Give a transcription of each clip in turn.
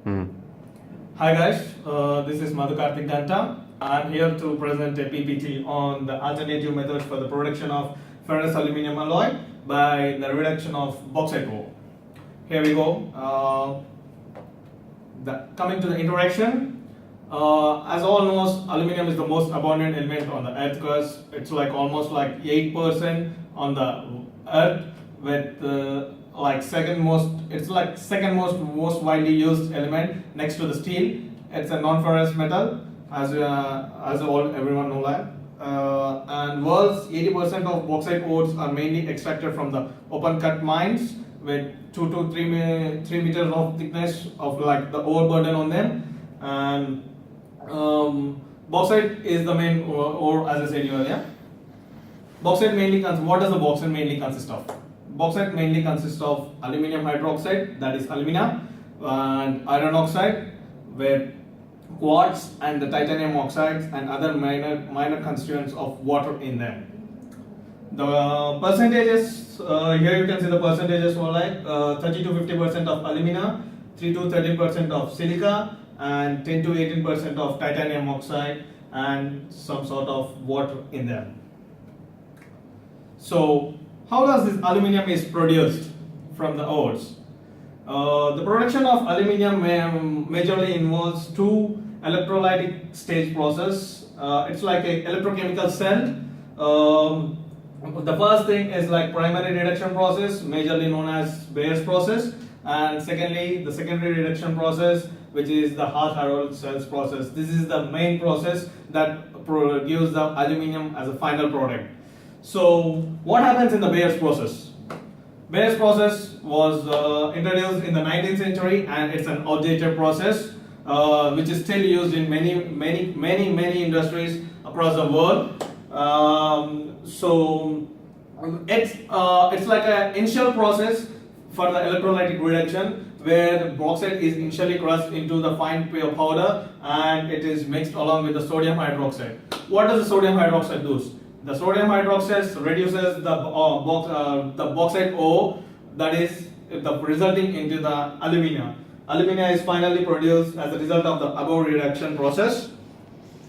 Hi guys, this is Madhu Karthik Ganta. I'm here to present a PPT on the alternative methods for the production of ferrous aluminum alloy by the reduction of bauxite ore. Here we go. Coming to the introduction, as all knows, aluminum is the most abundant element on the earth because it's like almost like 8% on the earth, with second most widely used element next to the steel. It's a non-ferrous metal, as everyone know that. And world's 80% of bauxite ores are mainly extracted from the open cut mines with 2 to 3 meters of thickness of like the ore burden on them. And bauxite is the main ore, as I said earlier. What does the bauxite mainly consist of? Bauxite mainly consists of aluminum hydroxide, that is alumina, and iron oxide, with quartz and the titanium oxides and other minor constituents of water in them. The percentages, here you can see the percentages for like 30 to 50% of alumina, 3 to 13% of silica, and 10 to 18% of titanium oxide, and some sort of water in them. So, how does this aluminum is produced from the ores? The production of aluminum majorly involves two electrolytic stage process. It's like a electrochemical cell. The first thing is like primary reduction process, majorly known as Bayer's process, and secondly the secondary reduction process, which is the Hall-Héroult cells process. This is the main process that gives the aluminum as a final product. So, what happens in the Bayer's process? Bayer's process was introduced in the 19th century, and it's an outdated process which is still used in many industries across the world. So, it's like an initial process for the electrolytic reduction, where the bauxite is initially crushed into the fine powder and it is mixed along with the sodium hydroxide. What does the sodium hydroxide do? The sodium hydroxide reduces the bauxite ore, that is resulting into the alumina. Alumina is finally produced as a result of the above reduction process.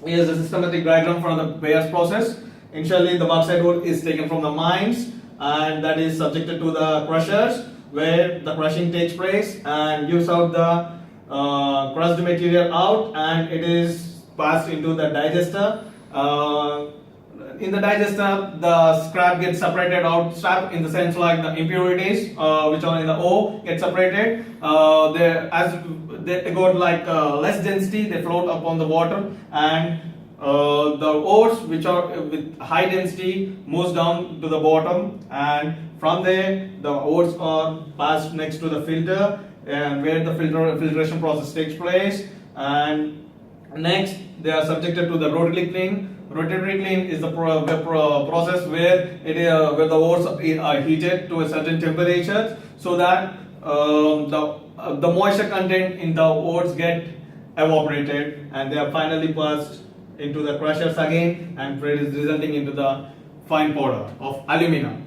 Here is a systematic diagram for the Bayer's process. Initially, the bauxite ore is taken from the mines and that is subjected to the crushers, where the crushing takes place and gives out the crushed material out, and it is passed into the digester. In the digester, the scrap gets separated out. Scrap in the sense like the impurities which are in the ore get separated. As they got like less density, they float upon the water, and the ores which are with high density moves down to the bottom, and from there the ores are passed next to the filter, and where the filtration process takes place, and next they are subjected to the rotary clean. Rotary clean is the process where the ores are heated to a certain temperature, so that the moisture content in the ores get evaporated, and they are finally passed into the crushers again, and resulting into the fine powder of alumina.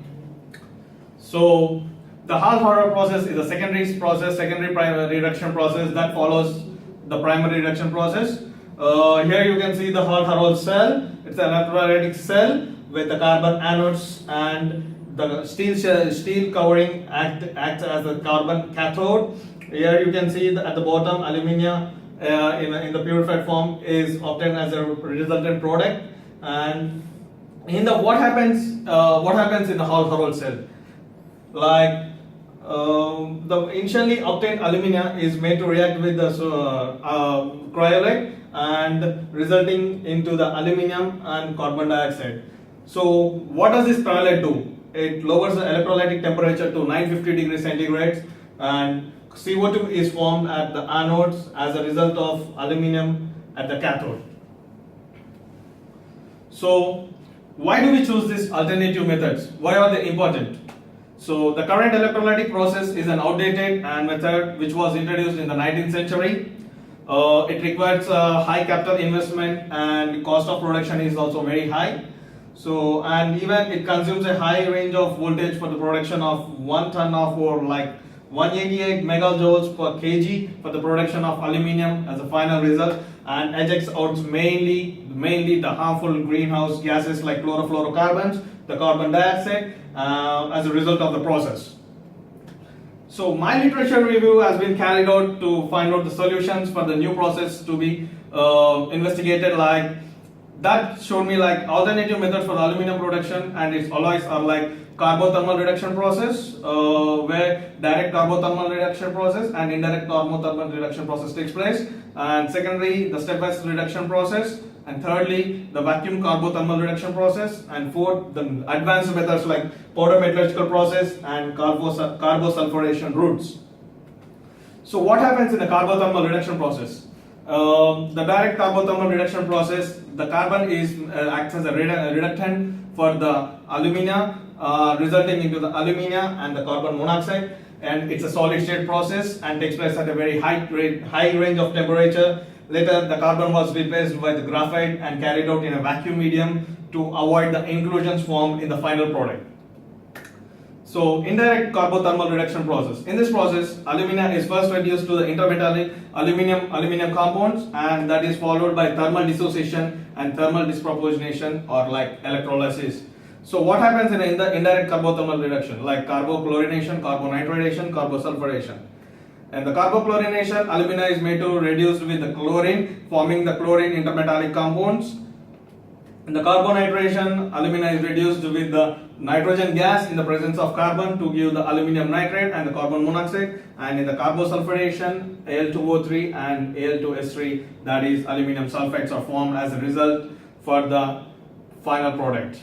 So the Hall-Héroult process is a secondary primary reduction process that follows the primary reduction process. Here you can see the Hall-Héroult cell. It's an electrolytic cell with the carbon anodes, and the steel covering acts as a carbon cathode. Here you can see at the bottom, alumina in the purified form is obtained as a resultant product. And in the what happens in the Hall-Héroult cell? Like the initially obtained alumina is made to react with the cryolite, and resulting into the aluminum and carbon dioxide. So what does this cryolite do? It lowers the electrolytic temperature to 950 degrees centigrade, and CO2 is formed at the anodes as a result of aluminum at the cathode. So why do we choose these alternative methods? Why are they important? So the current electrolytic process is an outdated method which was introduced in the 19th century. It requires a high capital investment, and the cost of production is also very high. So, and even it consumes a high range of voltage for the production of 1 ton of ore, like 188 megajoules per kg for the production of aluminium as a final result, and ejects out mainly the harmful greenhouse gases like chlorofluorocarbons, the carbon dioxide, as a result of the process. So my literature review has been carried out to find out the solutions for the new process to be investigated. Like that showed me like alternative methods for the aluminum production and its alloys are like carbothermal reduction process, where direct carbothermal reduction process and indirect carbothermal reduction process takes place, and secondly the stepwise reduction process, and thirdly the vacuum carbothermal reduction process, and fourth the advanced methods like powder metallurgical process and carbosulfuration routes. So what happens in the carbothermal reduction process? The direct carbothermal reduction process, the carbon is acts as a reductant for the alumina, resulting into the alumina and the carbon monoxide, and it's a solid state process and takes place at a very high range of temperature. Later the carbon was replaced by the graphite and carried out in a vacuum medium to avoid the inclusions formed in the final product. So indirect carbothermal reduction process. In this process, alumina is first reduced to the intermetallic aluminum compounds, and that is followed by thermal dissociation and thermal disproportionation, or like electrolysis. So what happens in the indirect carbothermal reduction? Like carbochlorination, carbonitridation, carbosulfuration. And the carbochlorination, alumina is made to reduce with the chlorine, forming the chlorine intermetallic compounds. In the carbonitration, alumina is reduced with the nitrogen gas in the presence of carbon to give the aluminum nitrate and the carbon monoxide. And in the carbosulfuration, Al2O3 and Al2S3, that is aluminum sulfides, are formed as a result for the final product.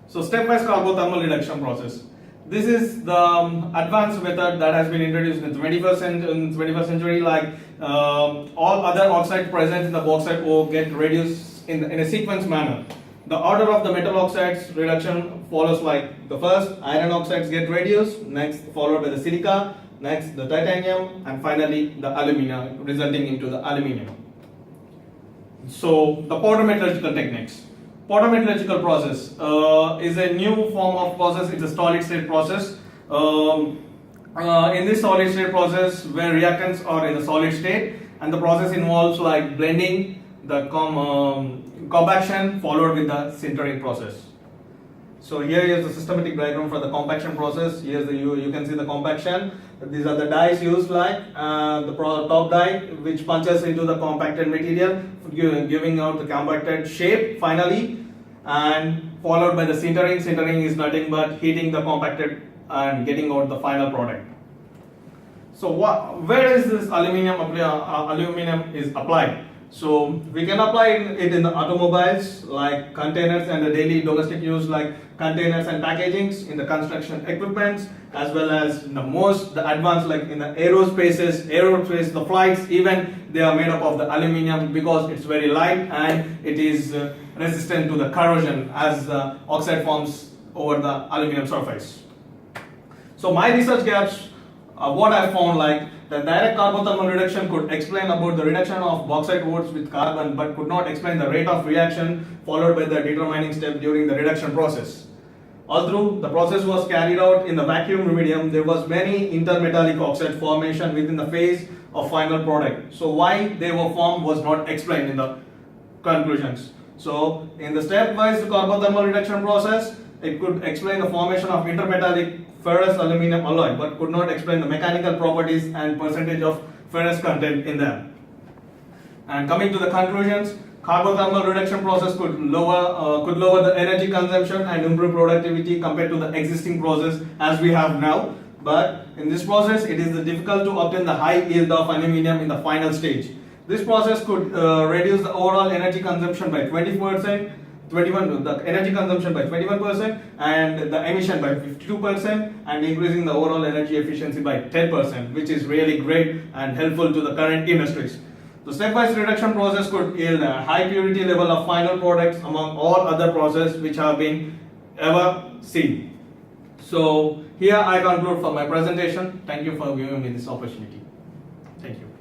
So stepwise carbothermal reduction process. This is the advanced method that has been introduced in the 21st century. Like all other oxides present in the bauxite ore get reduced in a sequence manner. The order of the metal oxides reduction follows like the first iron oxides get reduced, next followed by the silica, next the titanium, and finally the alumina, resulting into the aluminium. So the powder metallurgical techniques. Powder metallurgical process is a new form of process. It's a solid state process. In this solid state process, where reactants are in the solid state, and the process involves like blending, the compaction followed with the sintering process. So here is the systematic diagram for the compaction process. Here's you can see the compaction. These are the dies used, like the top die which punches into the compacted material, giving out the compacted shape finally, and followed by the sintering. Sintering is nothing but heating the compacted and getting out the final product. So where is this aluminum is applied? So we can apply it in the automobiles like containers, and the daily domestic use like containers and packagings, in the construction equipments, as well as in the advanced like in the aerospace, the flights, even they are made up of the aluminium because it's very light and it is resistant to the corrosion as the oxide forms over the aluminum surface. So my research gaps, what I found, like the direct carbothermal reduction could explain about the reduction of bauxite ores with carbon, but could not explain the rate of reaction followed by the determining step during the reduction process. Although the process was carried out in the vacuum medium, there was many intermetallic oxide formation within the phase of final product. So why they were formed was not explained in the conclusions. So in the stepwise carbothermal reduction process, it could explain the formation of intermetallic ferrous aluminum alloy, but could not explain the mechanical properties and percentage of ferrous content in them. And coming to the conclusions, carbothermal reduction process could lower the energy consumption and improve productivity compared to the existing process as we have now. But in this process, it is difficult to obtain the high yield of aluminum in the final stage. This process could reduce the overall energy consumption by 20%. The energy consumption by 21% and the emission by 52%, and increasing the overall energy efficiency by 10%, which is really great and helpful to the current industries. The stepwise reduction process could yield a high purity level of final products among all other processes which have been ever seen. So here I conclude for my presentation. Thank you for giving me this opportunity. Thank you.